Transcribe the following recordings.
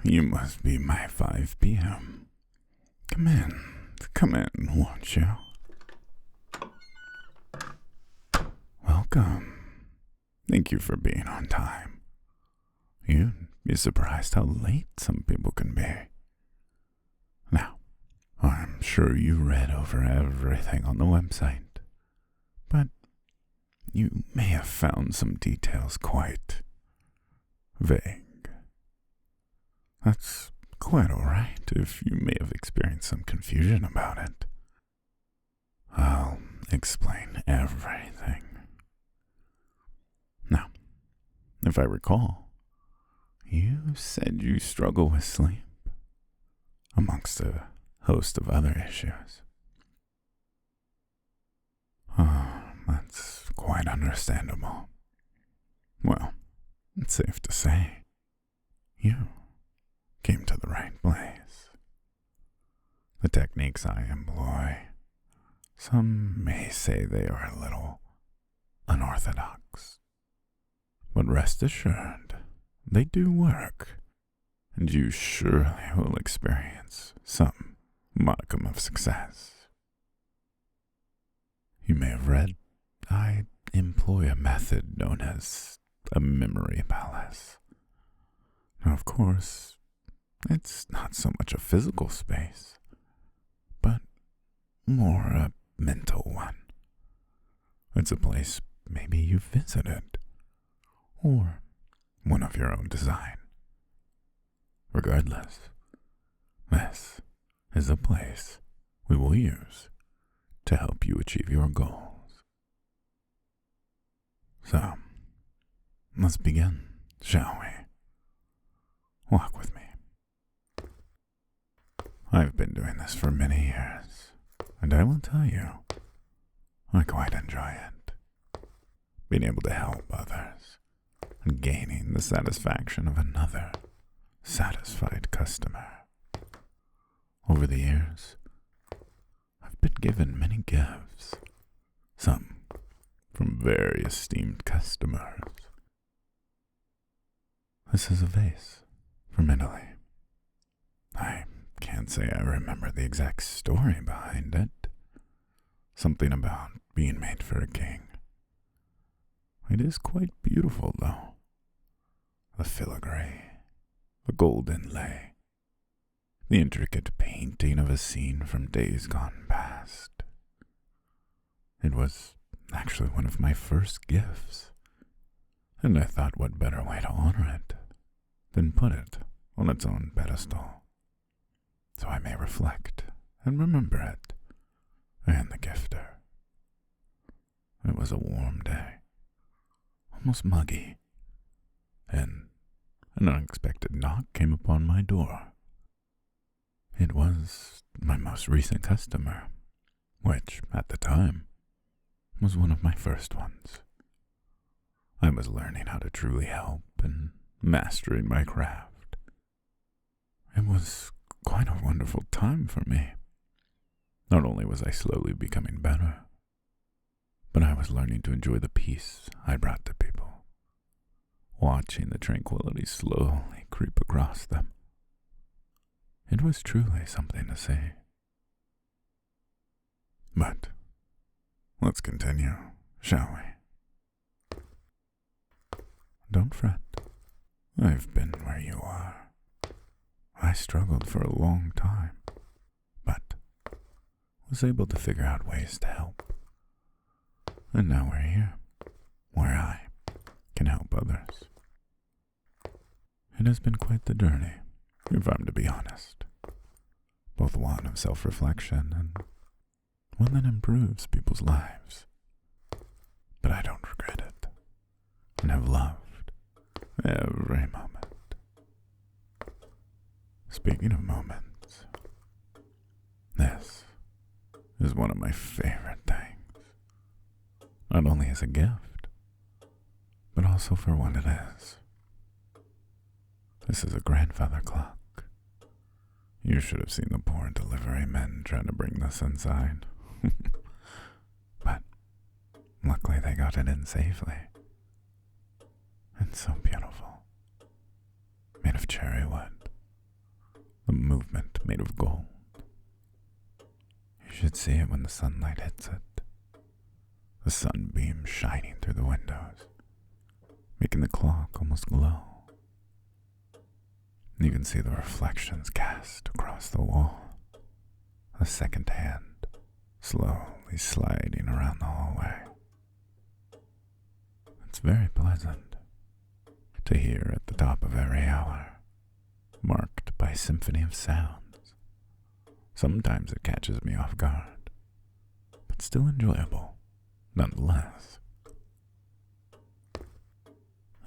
You must be my 5 p.m. Come in, won't you? Welcome. Thank you for being on time. You'd be surprised how late some people can be. Now, I'm sure you read over everything on the website, but you may have found some details quite vague. That's quite alright if you may have experienced some confusion about it. I'll explain everything. Now, if I recall, you said you struggle with sleep, amongst a host of other issues. That's quite understandable. Well, it's safe to say, you came to the right place. The techniques I employ, some may say they are a little unorthodox, but rest assured, they do work, and you surely will experience some modicum of success. You may have read, I employ a method known as a memory palace. Now, of course, it's not so much a physical space, but more a mental one. It's a place maybe you've visited, or one of your own design. Regardless, this is a place we will use to help you achieve your goals. So, let's begin, shall we? Walk with me. I've been doing this for many years, and I will tell you, I quite enjoy it. Being able to help others, and gaining the satisfaction of another satisfied customer. Over the years, I've been given many gifts, some from very esteemed customers. This is a vase from Italy. I can't say I remember the exact story behind it. Something about being made for a king. It is quite beautiful, though. The filigree, the gold inlay, the intricate painting of a scene from days gone past. It was actually one of my first gifts, and I thought what better way to honor it than put it on its own pedestal, so I may reflect and remember it and the gifter. It was a warm day, almost muggy, and an unexpected knock came upon my door. It was my most recent customer, which, at the time, was one of my first ones. I was learning how to truly help and mastering my craft. It was quite a wonderful time for me. Not only was I slowly becoming better, but I was learning to enjoy the peace I brought to people, watching the tranquility slowly creep across them. It was truly something to see. But let's continue, shall we? Don't fret. I've been where you are. I struggled for a long time, but was able to figure out ways to help. And now we're here, where I can help others. It has been quite the journey, if I'm to be honest. Both one of self-reflection and one that improves people's lives. But I don't regret it, and have loved every moment. Speaking of moments, this is one of my favorite things. Not only as a gift, but also for what it is. This is a grandfather clock. You should have seen the poor delivery men trying to bring this inside. But luckily they got it in safely. It's so beautiful. Made of cherry wood movement made of gold. You should see it when the sunlight hits it. The sunbeams shining through the windows, making the clock almost glow. You can see the reflections cast across the wall, a second hand slowly sliding around the hallway. It's very pleasant to hear at the top of every hour, marked by a symphony of sounds. Sometimes it catches me off guard, but still enjoyable nonetheless.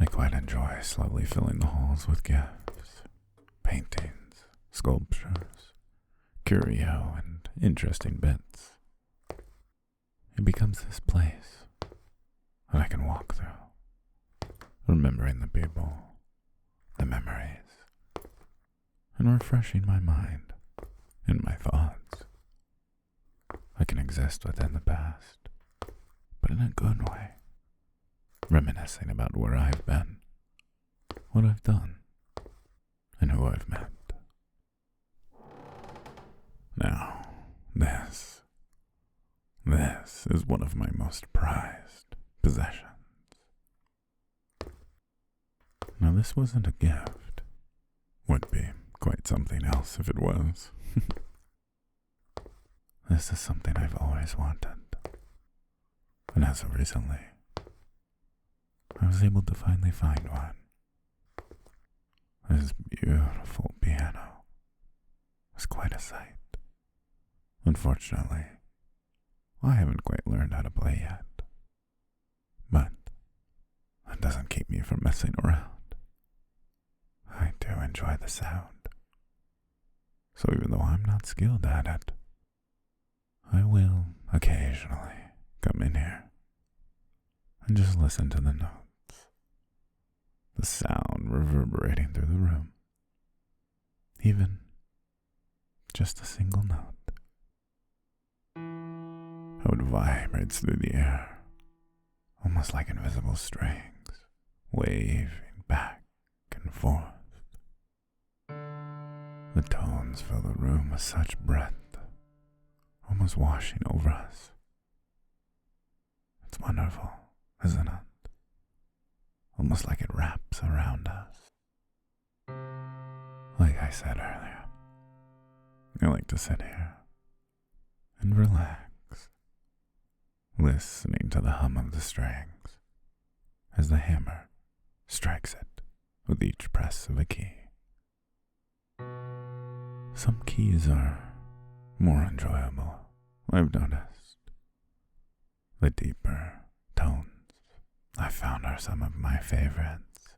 I quite enjoy slowly filling the halls with gifts, paintings, sculptures, curio, and interesting bits. It becomes this place that I can walk through, remembering the people, the memories, and refreshing my mind and my thoughts. I can exist within the past, but in a good way, reminiscing about where I've been, what I've done, and who I've met. Now, this is one of my most prized possessions. Now, this wasn't a gift. Would be quite something else if it was. This is something I've always wanted. And as of recently, I was able to finally find one. This beautiful piano was quite a sight. Unfortunately, I haven't quite learned how to play yet. But that doesn't keep me from messing around. I do enjoy the sound. So even though I'm not skilled at it, I will occasionally come in here and just listen to the notes, the sound reverberating through the room, even just a single note. How it vibrates through the air, almost like invisible strings, waving back and forth. The tones fill the room with such breadth, almost washing over us. It's wonderful, isn't it? Almost like it wraps around us. Like I said earlier, I like to sit here and relax, listening to the hum of the strings as the hammer strikes it with each press of a key. Some keys are more enjoyable, I've noticed. The deeper tones I found are some of my favorites.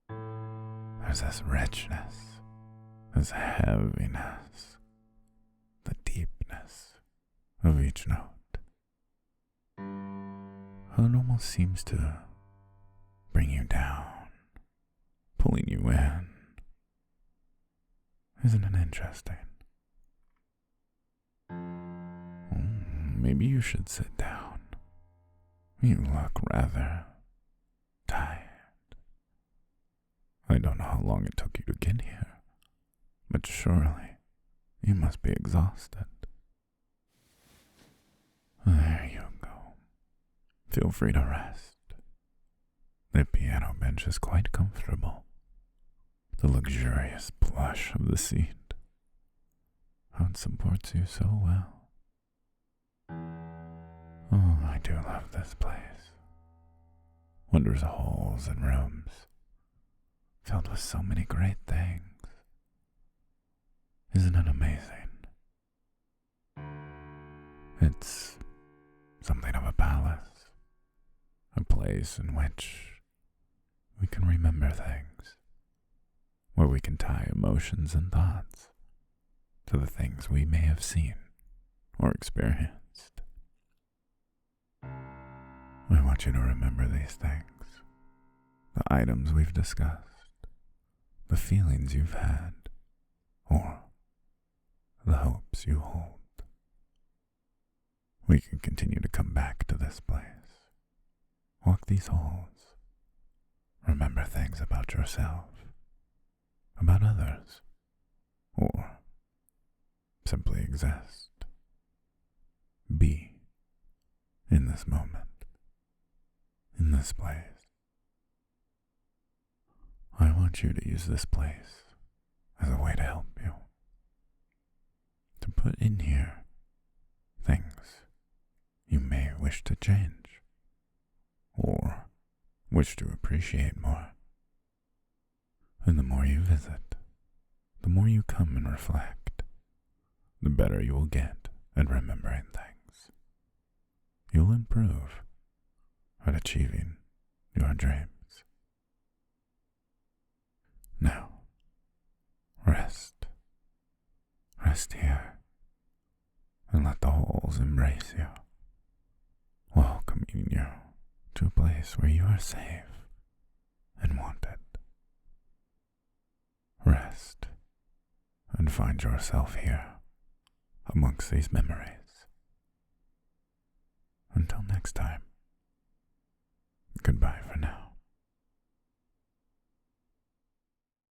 There's this richness, this heaviness, the deepness of each note. How it almost seems to bring you down, pulling you in. Isn't it interesting? Maybe you should sit down. You look rather tired. I don't know how long it took you to get here, but surely you must be exhausted. There you go. Feel free to rest. The piano bench is quite comfortable. The luxurious plush of the seat. How it supports you so well. Oh, I do love this place. Wondrous halls and rooms, filled with so many great things. Isn't it amazing? It's something of a palace, a place in which we can remember things, where we can tie emotions and thoughts to the things we may have seen or experienced. I want you to remember these things, the items we've discussed, the feelings you've had, or the hopes you hold. We can continue to come back to this place, walk these halls, remember things about yourself, about others, or simply exist. Be in this moment, in this place. I want you to use this place as a way to help you. To put in here things you may wish to change or wish to appreciate more. And the more you visit, the more you come and reflect, the better you will get at remembering things. You'll improve at achieving your dreams. Now, rest. Rest here and let the halls embrace you, welcoming you to a place where you are safe and wanted. Rest and find yourself here amongst these memories. Until next time.